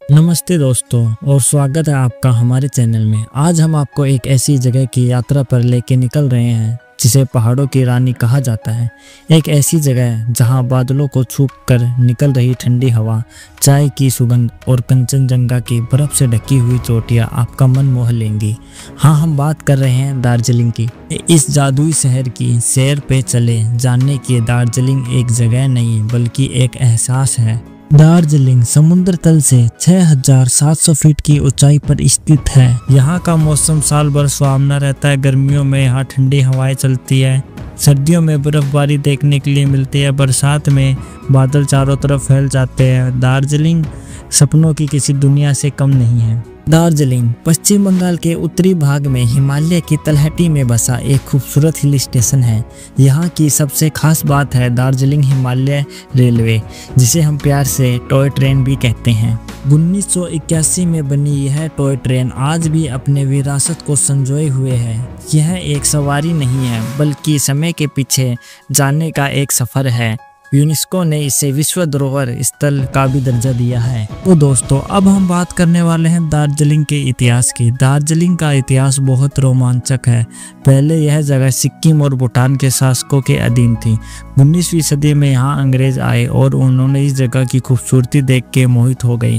नमस्ते दोस्तों और स्वागत है आपका हमारे चैनल में। आज हम आपको एक ऐसी जगह की यात्रा पर लेके निकल रहे हैं जिसे पहाड़ों की रानी कहा जाता है। एक ऐसी जगह जहां बादलों को छू कर निकल रही ठंडी हवा, चाय की सुगंध और कंचनजंगा की बर्फ से ढकी हुई चोटियां आपका मन मोह लेंगी। हाँ, हम बात कर रहे हैं दार्जिलिंग की। इस जादुई शहर की सैर पे चले जानने की दार्जिलिंग एक जगह नहीं बल्कि एक एहसास है। दार्जिलिंग समुद्र तल से 6,700 फीट की ऊंचाई पर स्थित है। यहाँ का मौसम साल भर सुहावना रहता है। गर्मियों में यहाँ ठंडी हवाएं चलती है, सर्दियों में बर्फबारी देखने के लिए मिलती है, बरसात में बादल चारों तरफ फैल जाते हैं। दार्जिलिंग सपनों की किसी दुनिया से कम नहीं है। दार्जिलिंग पश्चिम बंगाल के उत्तरी भाग में हिमालय की तलहटी में बसा एक खूबसूरत हिल स्टेशन है। यहाँ की सबसे खास बात है दार्जिलिंग हिमालय रेलवे, जिसे हम प्यार से टॉय ट्रेन भी कहते हैं। 1981 में बनी यह टॉय ट्रेन आज भी अपने विरासत को संजोए हुए है। यह एक सवारी नहीं है बल्कि समय के पीछे जाने का एक सफर है। यूनेस्को ने इसे विश्व धरोहर स्थल का भी दर्जा दिया है। तो दोस्तों, अब हम बात करने वाले हैं दार्जिलिंग के इतिहास की। दार्जिलिंग का इतिहास बहुत रोमांचक है। पहले यह जगह सिक्किम और भूटान के शासकों के अधीन थी। 19वीं सदी में यहाँ अंग्रेज आए और उन्होंने इस जगह की खूबसूरती देख के मोहित हो गई।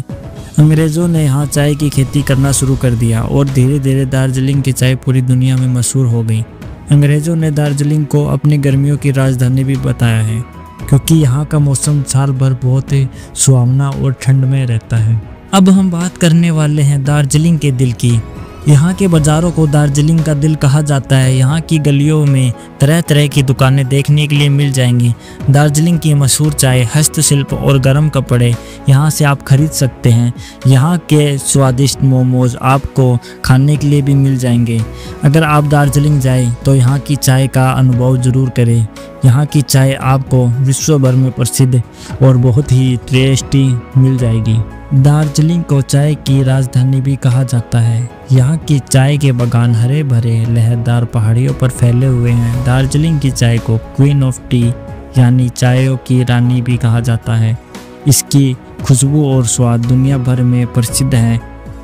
अंग्रेजों ने यहाँ चाय की खेती करना शुरू कर दिया और धीरे धीरे दार्जिलिंग की चाय पूरी दुनिया में मशहूर हो गई। अंग्रेजों ने दार्जिलिंग को अपनी गर्मियों की राजधानी भी बताया है, क्योंकि यहाँ का मौसम साल भर बहुत ही सुहावना और ठंड में रहता है। अब हम बात करने वाले हैं दार्जिलिंग के दिल की। यहाँ के बाज़ारों को दार्जिलिंग का दिल कहा जाता है। यहाँ की गलियों में तरह तरह की दुकानें देखने के लिए मिल जाएंगी। दार्जिलिंग की मशहूर चाय, हस्तशिल्प और गर्म कपड़े यहाँ से आप खरीद सकते हैं। यहाँ के स्वादिष्ट मोमोज आपको खाने के लिए भी मिल जाएंगे। अगर आप दार्जिलिंग जाएं तो यहाँ की चाय का अनुभव ज़रूर करें। यहाँ की चाय आपको विश्व भर में प्रसिद्ध और बहुत ही टेस्टी मिल जाएगी। दार्जिलिंग को चाय की राजधानी भी कहा जाता है। यहाँ की चाय के बागान हरे भरे लहरदार पहाड़ियों पर फैले हुए हैं। दार्जिलिंग की चाय को क्वीन ऑफ टी यानी चायों की रानी भी कहा जाता है। इसकी खुशबू और स्वाद दुनिया भर में प्रसिद्ध है।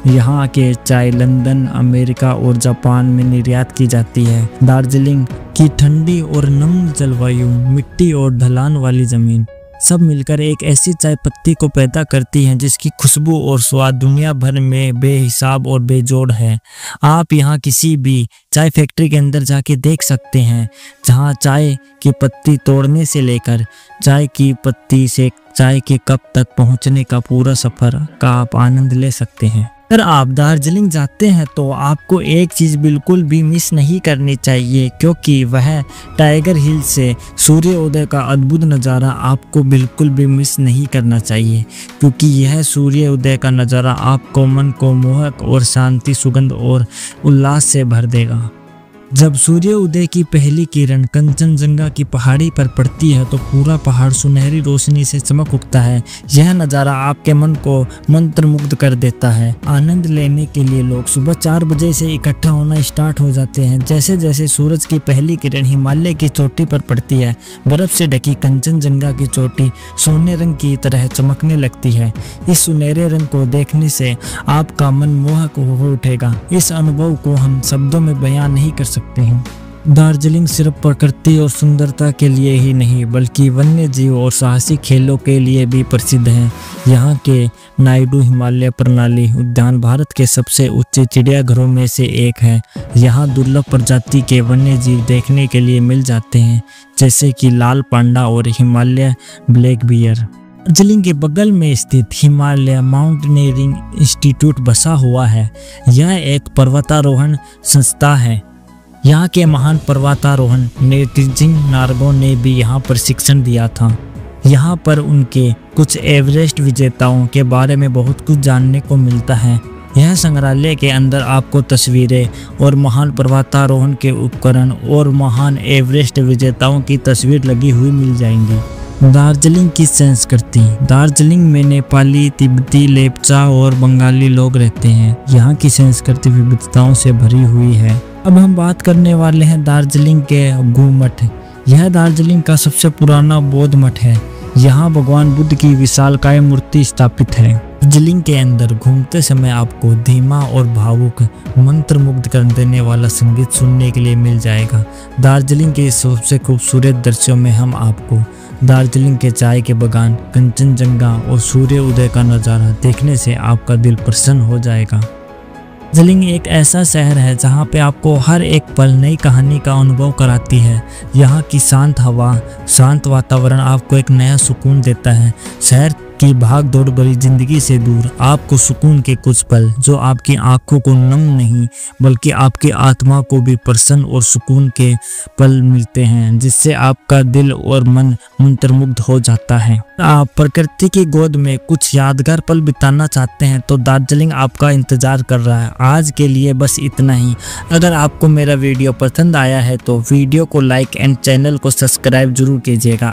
यहाँ के चाय लंदन, अमेरिका और जापान में निर्यात की जाती है। दार्जिलिंग की ठंडी और नम जलवायु, मिट्टी और ढलान वाली ज़मीन सब मिलकर एक ऐसी चाय पत्ती को पैदा करती हैं जिसकी खुशबू और स्वाद दुनिया भर में बेहिसाब और बेजोड़ है। आप यहाँ किसी भी चाय फैक्ट्री के अंदर जाके देख सकते हैं, जहाँ चाय की पत्ती तोड़ने से लेकर चाय की पत्ती से चाय के कप तक पहुँचने का पूरा सफ़र का आप आनंद ले सकते हैं। अगर आप दार्जिलिंग जाते हैं तो आपको एक चीज़ बिल्कुल भी मिस नहीं करनी चाहिए, क्योंकि वह टाइगर हिल से सूर्योदय का अद्भुत नज़ारा आपको बिल्कुल भी मिस नहीं करना चाहिए, क्योंकि यह सूर्योदय का नज़ारा आपको मन को मोहक और शांति, सुगंध और उल्लास से भर देगा। जब सूर्योदय की पहली किरण कंचनजंगा की पहाड़ी पर पड़ती है तो पूरा पहाड़ सुनहरी रोशनी से चमक उठता है। यह नज़ारा आपके मन को मंत्रमुग्ध कर देता है। आनंद लेने के लिए लोग सुबह 4 बजे से इकट्ठा होना स्टार्ट हो जाते हैं। जैसे जैसे सूरज की पहली किरण हिमालय की चोटी पर पड़ती है, बर्फ से ढकी कंचनजंगा की चोटी सोने रंग की तरह चमकने लगती है। इस सुनहरे रंग को देखने से आपका मन मोहक हो उठेगा। इस अनुभव को हम शब्दों में बयान नहीं कर सकते हैं। दार्जिलिंग सिर्फ प्रकृति और सुंदरता के लिए ही नहीं बल्कि वन्य जीव और साहसिक खेलों के लिए भी प्रसिद्ध है। यहाँ के नायडू हिमालय प्रणाली उद्यान भारत के सबसे ऊंचे चिड़ियाघरों में से एक है। यहाँ दुर्लभ प्रजाति के वन्य जीव देखने के लिए मिल जाते हैं, जैसे कि लाल पांडा और हिमालय ब्लैक बियर। दार्जिलिंग के बगल में स्थित हिमालय माउंटेनियरिंग इंस्टीट्यूट बसा हुआ है। यह एक पर्वतारोहण संस्था है। यहाँ के महान पर्वतारोहण तेनजिंग नार्गे ने भी यहाँ प्रशिक्षण दिया था। यहाँ पर उनके कुछ एवरेस्ट विजेताओं के बारे में बहुत कुछ जानने को मिलता है। यह संग्रहालय के अंदर आपको तस्वीरें और महान पर्वतारोहण के उपकरण और महान एवरेस्ट विजेताओं की तस्वीर लगी हुई मिल जाएंगी। दार्जिलिंग की संस्कृति। दार्जिलिंग में नेपाली, तिब्बती, लेपचा और बंगाली लोग रहते हैं। यहाँ की संस्कृति विविधताओं से भरी हुई है। अब हम बात करने वाले हैं दार्जिलिंग के गु मठ। यह दार्जिलिंग का सबसे पुराना बौद्ध मठ है। यहाँ भगवान बुद्ध की विशालकाय मूर्ति स्थापित है। दार्जिलिंग के अंदर घूमते समय आपको धीमा और भावुक मंत्रमुग्ध कर देने वाला संगीत सुनने के लिए मिल जाएगा। दार्जिलिंग के सबसे खूबसूरत दृश्यों में हम आपको दार्जिलिंग के चाय के बागान, कंचनजंगा और सूर्य उदय का नज़ारा देखने से आपका दिल प्रसन्न हो जाएगा। दार्जिलिंग एक ऐसा शहर है जहाँ पे आपको हर एक पल नई कहानी का अनुभव कराती है। यहाँ की शांत हवा, शांत वातावरण आपको एक नया सुकून देता है। शहर की भाग दौड़ भरी जिंदगी से दूर आपको सुकून के कुछ पल जो आपकी आंखों को नम नहीं बल्कि आपकी आत्मा को भी प्रसन्न और सुकून के पल मिलते हैं, जिससे आपका दिल और मन मंत्रमुग्ध हो जाता है। आप प्रकृति की गोद में कुछ यादगार पल बिताना चाहते हैं तो दार्जिलिंग आपका इंतजार कर रहा है। आज के लिए बस इतना ही। अगर आपको मेरा वीडियो पसंद आया है तो वीडियो को लाइक एंड चैनल को सब्सक्राइब जरूर कीजिएगा।